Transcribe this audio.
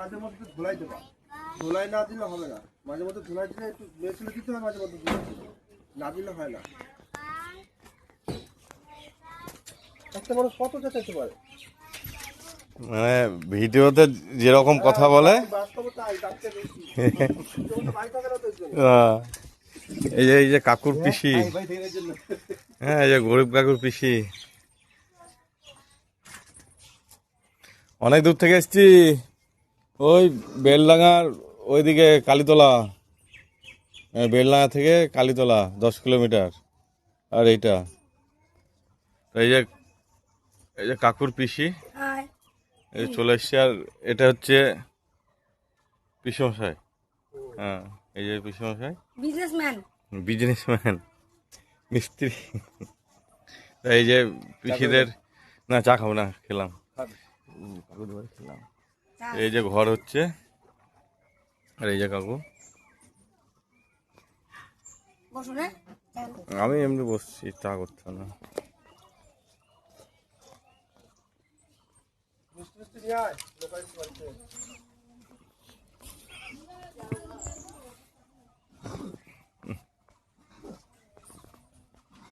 মাঝে মধ্যে ধুলাই দেবা, ধুলাই না দিলে হবে না। মাঝে মধ্যে ধুলাই দিলে একটু মেশিনে দিতে হয়, মাঝে মধ্যে না দিলে হয় না। একটা মানুষ কত চাইতে পারে, মানে ভিডিওতে যেরকম কথা বলে এই যে কাকুর পিসি, হ্যাঁ এই যে গরিব কাকুর পিসি। অনেক দূর থেকে এসছি, ওই বেলডাঙ্গার ওইদিকে কালীতলা, বেলডাঙ্গা থেকে কালীতলা 10 কিলোমিটার। আর এইটা এই যে কাকুর পিসি এই চলে এসছে। আর এটা হচ্ছে পিসমশাই, হ্যাঁ এই যে পিসমশাই বিজনেসম্যান মিস্ত্রি। এই যে পিসিদের, না চা খাবো না, খেলাম কাকুর বাড়ি খেলাম। এই যে ঘর হচ্ছে, আর এই যে কাকু। আমি এমনি বসছি, চা করতে না। মিষ্টি মিষ্টি নিয়ে আয়, লোকাল